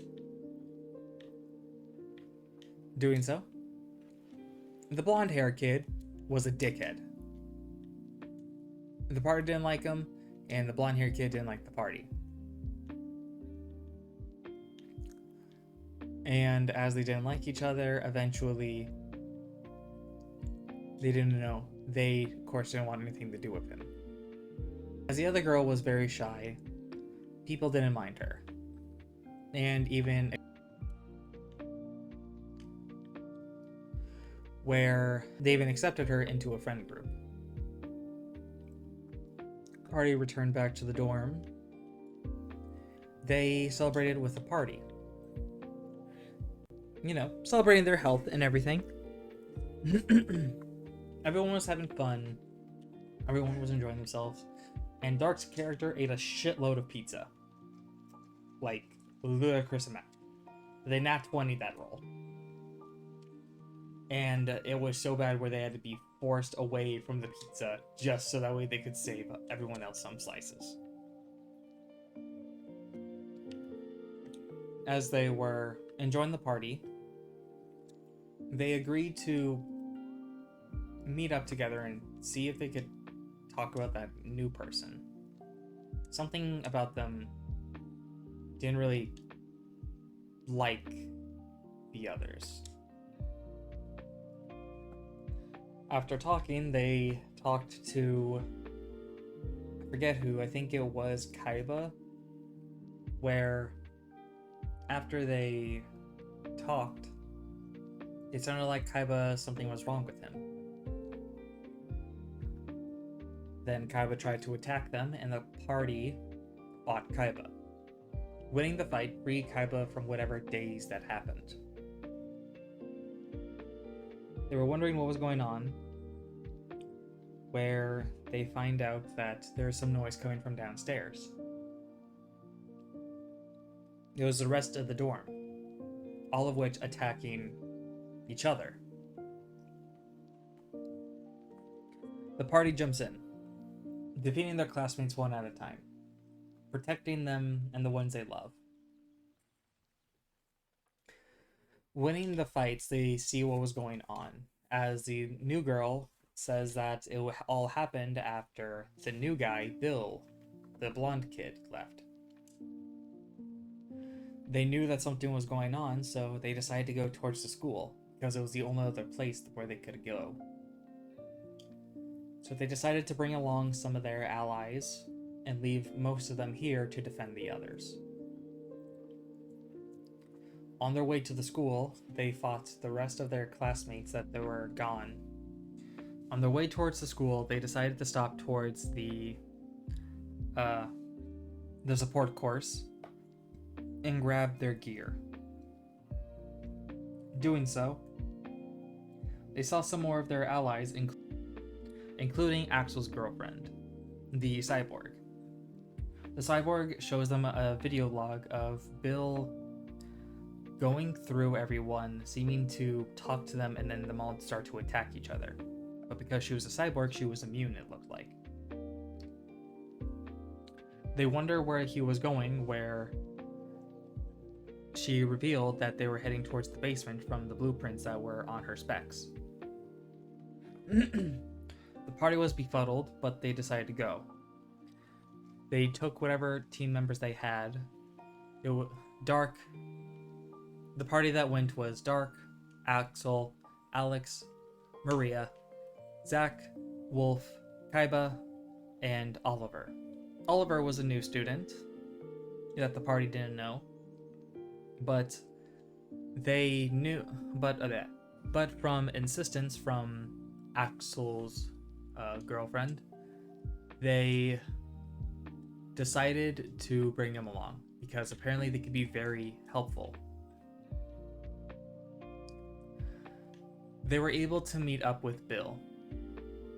Doing so, the blonde hair kid was a dickhead. The party didn't like him, and the blonde hair kid didn't like the party. And as they didn't like each other, eventually they didn't know. They, of course, didn't want anything to do with him. As the other girl was very shy, people didn't mind her. And even where they even accepted her into a friend group. Party returned back to the dorm. They celebrated with a party. You know, celebrating their health and everything. Everyone was having fun. Everyone was enjoying themselves. And Dark's character ate a shitload of pizza. Like, ludicrous amount. They nat 20 that roll. And it was so bad where they had to be forced away from the pizza just so that way they could save everyone else some slices. As they were enjoying the party, they agreed to meet up together and see if they could talk about that new person. Something about them didn't really like the others. After talking, they talked to, I forget who, I think it was Kaiba, where after they talked, it sounded like Kaiba, something was wrong with him. Then Kaiba tried to attack them, and the party fought Kaiba. Winning the fight freed Kaiba from whatever daze that happened. They were wondering what was going on, where they find out that there's some noise coming from downstairs. It was the rest of the dorm, all of which attacking each other. The party jumps in, defeating their classmates one at a time, protecting them and the ones they love. Winning the fights, they see what was going on, as the new girl says that it all happened after the new guy, Bill, the blonde kid, left. They knew that something was going on, so they decided to go towards the school, because it was the only other place where they could go. So they decided to bring along some of their allies and leave most of them here to defend the others. On their way to the school, they fought the rest of their classmates that they were gone. On their way towards the school, they decided to stop towards the support course and grab their gear. Doing so, they saw some more of their allies, including Axel's girlfriend, the cyborg. The cyborg shows them a video log of Bill going through everyone, seeming to talk to them, and then them all start to attack each other. But because she was a cyborg, she was immune, it looked like. They wonder where he was going, where she revealed that they were heading towards the basement from the blueprints that were on her specs. The party was befuddled, but they decided to go. They took whatever team members they had. It was Dark. The party that went was Dark, Axel, Alex, Maria, Zach, Wolf, Kaiba, and Oliver. Oliver was a new student that the party didn't know, but they knew. But from insistence from Axel's girlfriend, they decided to bring him along because apparently they could be very helpful. They were able to meet up with Bill,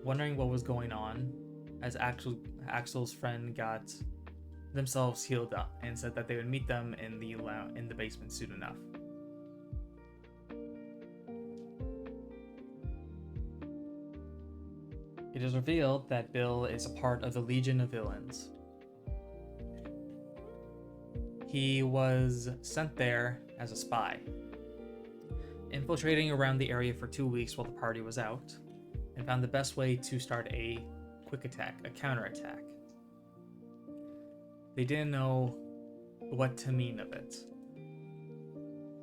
wondering what was going on, as Axel's friend got themselves healed up and said that they would meet them in the basement soon enough. It is revealed that Bill is a part of the Legion of Villains. He was sent there as a spy, infiltrating around the area for 2 weeks while the party was out, and found the best way to start a quick attack, a counterattack. They didn't know what to mean of it.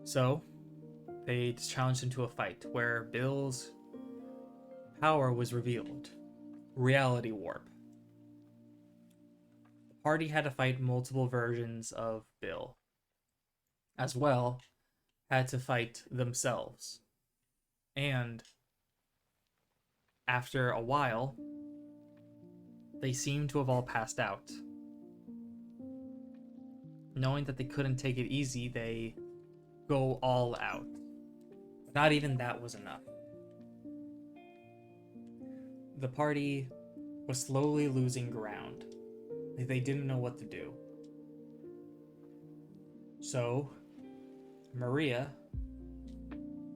So, they challenged him to a fight where Bill's power was revealed. Reality warp. The party had to fight multiple versions of Bill. As well, had to fight themselves. And after a while, they seemed to have all passed out. Knowing that they couldn't take it easy, they go all out. Not even that was enough. The party was slowly losing ground. They didn't know what to do. So, Maria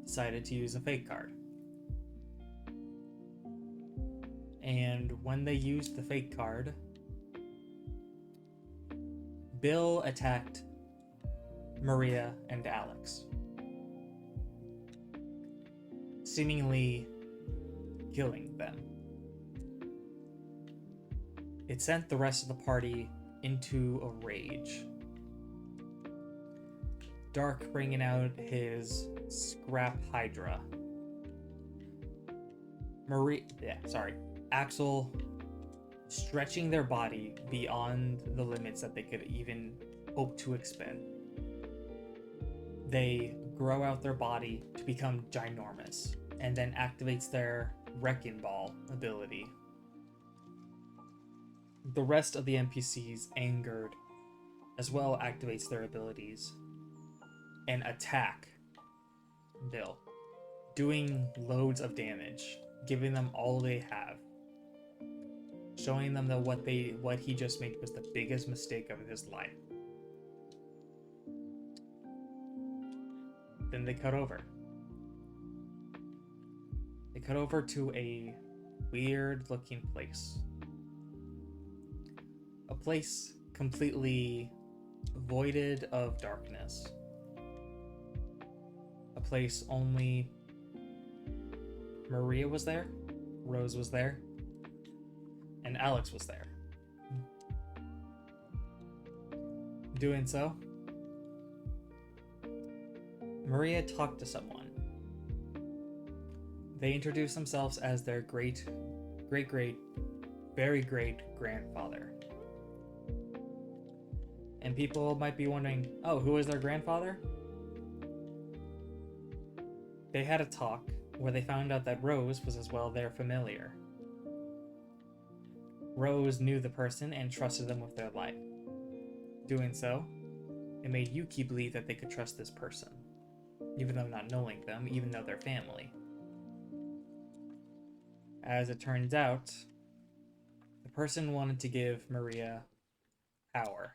decided to use a fake card. And when they used the fake card, Bill attacked Maria and Alex, seemingly killing them. It sent the rest of the party into a rage. Dark bringing out his scrap hydra. Axel stretching their body beyond the limits that they could even hope to expend. They grow out their body to become ginormous, and then activates their Wrecking Ball ability. The rest of the NPCs, angered, as well activates their abilities and attack Bill, doing loads of damage, giving them all they have, showing them that what he just made was the biggest mistake of his life. Then they cut over. They cut over to a weird looking place. A place completely voided of darkness. A place only Maria was there, Rose was there, and Alex was there. Doing so, Maria talked to someone. They introduced themselves as their very great grandfather. And people might be wondering, oh, who is their grandfather? They had a talk where they found out that Rose was as well their familiar. Rose knew the person and trusted them with their life. Doing so, it made Yuki believe that they could trust this person, even though not knowing them, even though they're family. As it turns out, the person wanted to give Maria power,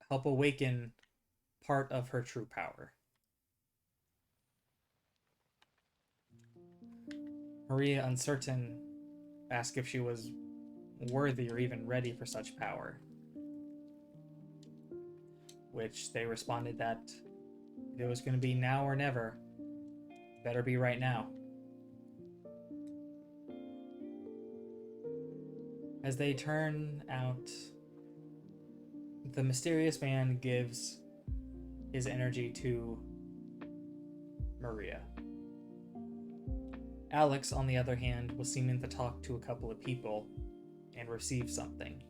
help awaken part of her true power. Maria, uncertain, asked if she was worthy or even ready for such power. which they responded that if it was going to be now or never, better be right now. As they turn out, the mysterious man gives his energy to Maria. Alex, on the other hand, was seeming to talk to a couple of people and receive something.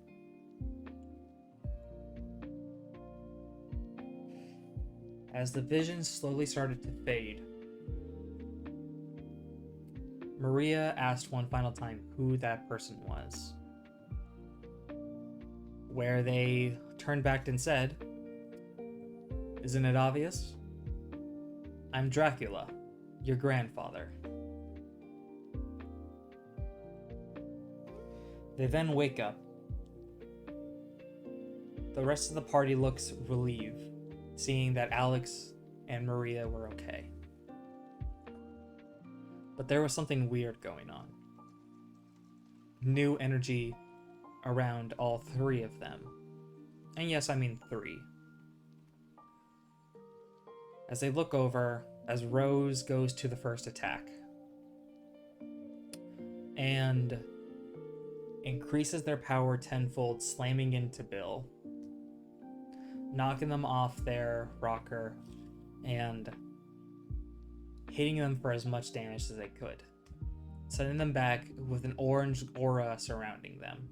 As the vision slowly started to fade, Maria asked one final time who that person was, where they turned back and said, "Isn't it obvious? I'm Dracula, your grandfather." They then wake up. The rest of the party looks relieved, seeing that Alex and Maria were okay. But there was something weird going on. New energy around all three of them. And yes, I mean 3. As they look over, as Rose goes to the first attack and increases their power tenfold, slamming into Bill, knocking them off their rocker and hitting them for as much damage as they could, sending them back with an orange aura surrounding them.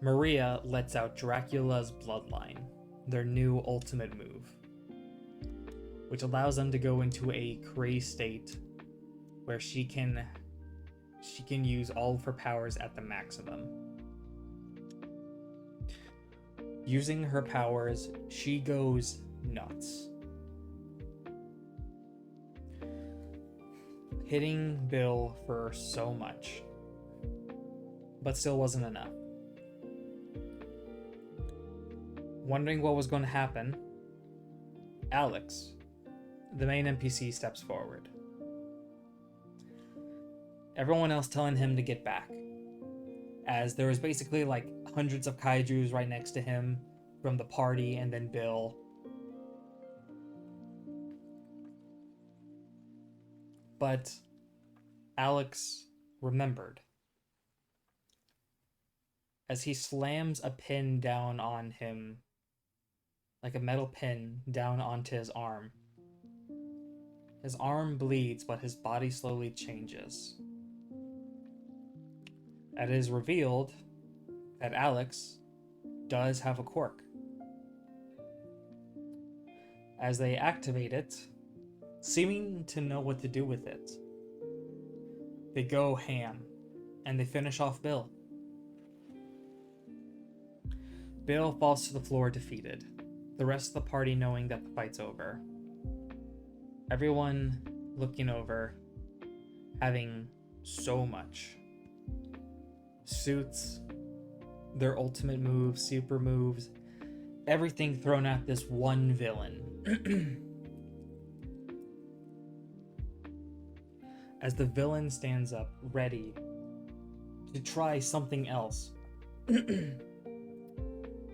Maria lets out Dracula's Bloodline, their new ultimate move, which allows them to go into a crazed state where she can use all of her powers at the maximum. Using her powers, she goes nuts, hitting Bill for so much, but still wasn't enough. Wondering what was going to happen, Alex, the main NPC, steps forward. Everyone else telling him to get back, as there was basically like hundreds of kaijus right next to him from the party and then Bill. But Alex remembered. As he slams a pin down on him, like a metal pin down onto his arm. His arm bleeds, but his body slowly changes. It is revealed that Alex does have a quirk. As they activate it, seeming to know what to do with it, they go ham, and they finish off Bill. Bill falls to the floor defeated, the rest of the party knowing that the fight's over. Everyone looking over, having so much. Suits, their ultimate moves, super moves, everything thrown at this one villain. As the villain stands up, ready to try something else,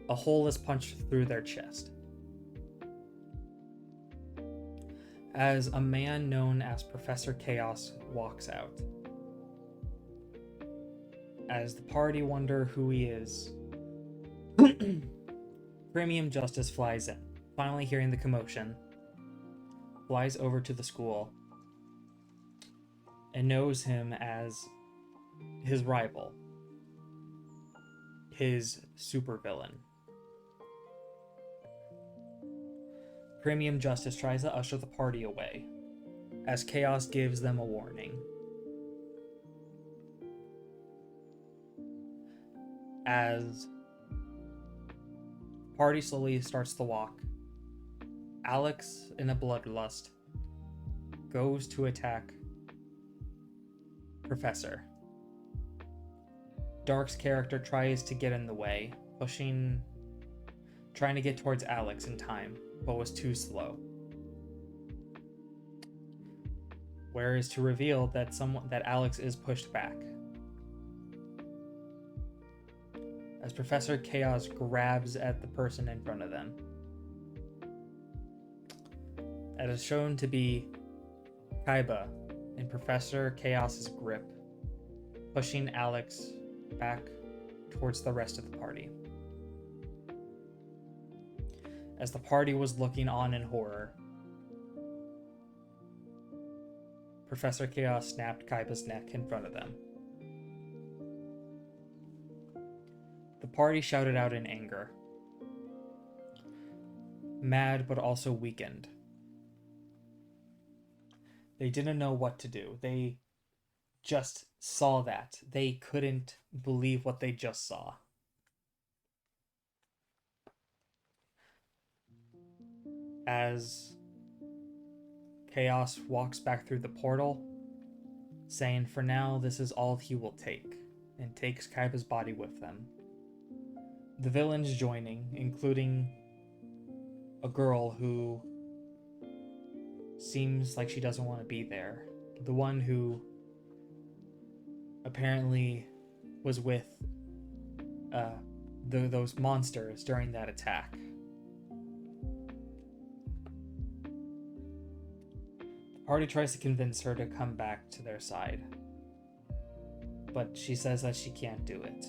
a hole is punched through their chest. As a man known as Professor Chaos walks out. As the party wonder who he is, Premium Justice flies in, finally hearing the commotion, flies over to the school, and knows him as his rival, his supervillain. Premium Justice tries to usher the party away, as Chaos gives them a warning. As the party slowly starts to walk, Alex, in a bloodlust, goes to attack Professor. Dark's character tries to get in the way, trying to get towards Alex in time, but was too slow. Where is to reveal that Alex is pushed back. as Professor Chaos grabs at the person in front of them. It is shown to be Kaiba in Professor Chaos's grip, pushing Alex back towards the rest of the party. As the party was looking on in horror, Professor Chaos snapped Kaiba's neck in front of them. The party shouted out in anger, mad but also weakened. They didn't know what to do. They just saw that. They couldn't believe what they just saw. As Chaos walks back through the portal, saying for now this is all he will take, and takes Kaiba's body with them. The villains joining, including a girl who seems like she doesn't want to be there. The one who apparently was with those monsters during that attack. The party tries to convince her to come back to their side, but she says that she can't do it.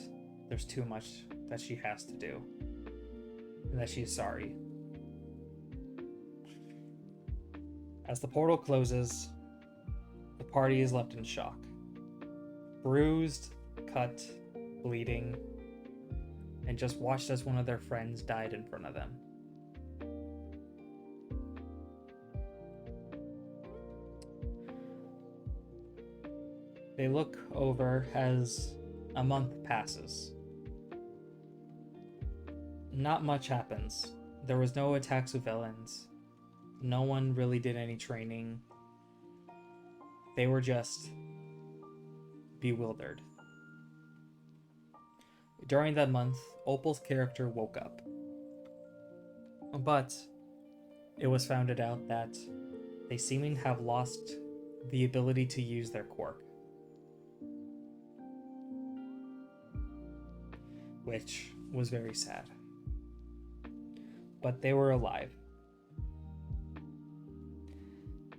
There's too much that she has to do, and that she's sorry. As the portal closes, the party is left in shock. Bruised, cut, bleeding, and just watched as one of their friends died in front of them. They look over as a month passes. Not much happens. There was no attacks of villains. No one really did any training. They were just bewildered. During that month, Opal's character woke up. But it was found out that they seeming to have lost the ability to use their quirk, which was very sad. But they were alive.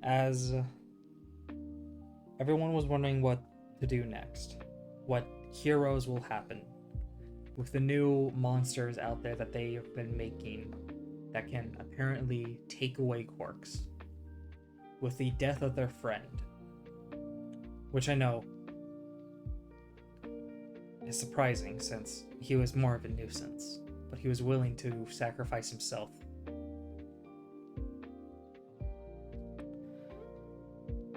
As everyone was wondering what to do next, what heroes will happen with the new monsters out there that they have been making that can apparently take away quirks, with the death of their friend, which I know is surprising since he was more of a nuisance, but he was willing to sacrifice himself.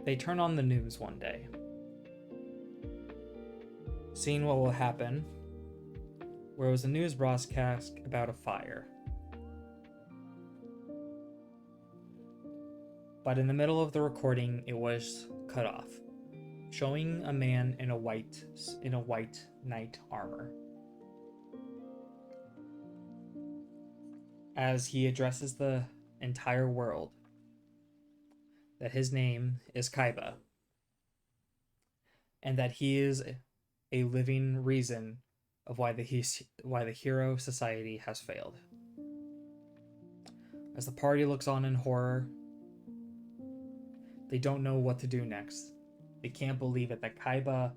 They turn on the news one day, seeing what will happen, where it was a news broadcast about a fire. But in the middle of the recording, it was cut off, showing a man in a white knight armor, as he addresses the entire world that his name is Kaiba, and that he is a living reason of why the hero society has failed. As the party looks on in horror, they don't know what to do next. They can't believe it that Kaiba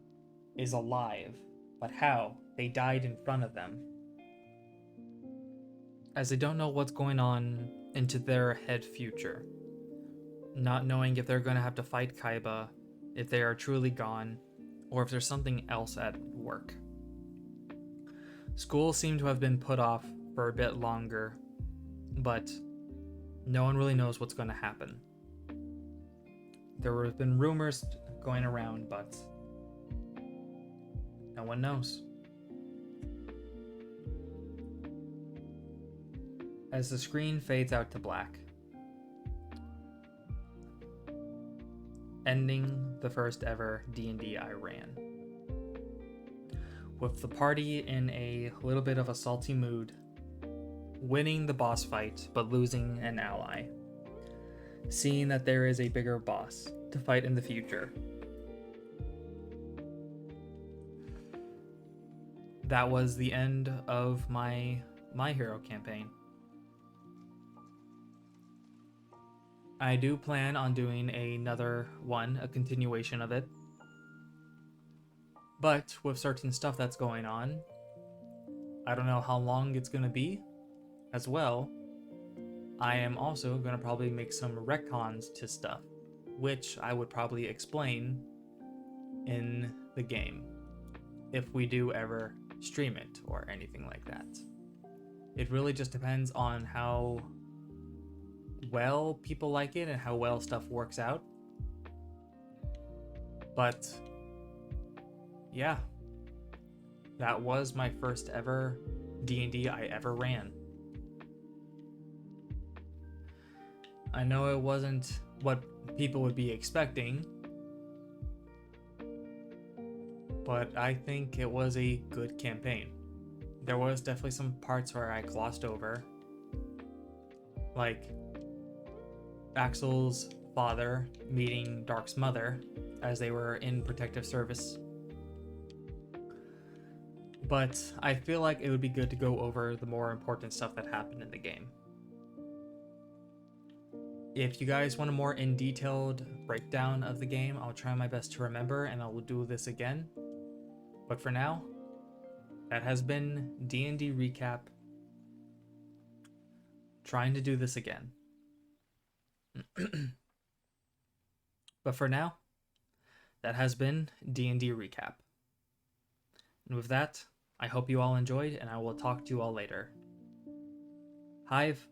is alive, but how? They died in front of them. As they don't know what's going on into their head future, not knowing if they're going to have to fight Kaiba, if they are truly gone, or if there's something else at work. School seemed to have been put off for a bit longer, but no one really knows what's going to happen. There have been rumors going around, but no one knows. As the screen fades out to black, ending the first ever D&D I ran, with the party in a little bit of a salty mood, winning the boss fight but losing an ally, seeing that there is a bigger boss to fight in the future. that was the end of my hero campaign. I do plan on doing another one, a continuation of it. But with certain stuff that's going on, I don't know how long it's going to be. As well, I am also going to probably make some retcons to stuff, which I would probably explain in the game if we do ever stream it or anything like that. It really just depends on how well people like it and how well stuff works out. But yeah, that was my first ever D&D I ever ran. I know it wasn't what people would be expecting, but I think it was a good campaign. There was definitely some parts where I glossed over, like Axel's father meeting Dark's mother as they were in protective service. But I feel like it would be good to go over the more important stuff that happened in the game. If you guys want a more in-detailed breakdown of the game, I'll try my best to remember and I will do this again. But for now, that has been D&D Recap. Trying to do this again. But for now, that has been D&D Recap. And with that, I hope you all enjoyed and I will talk to you all later. Hive.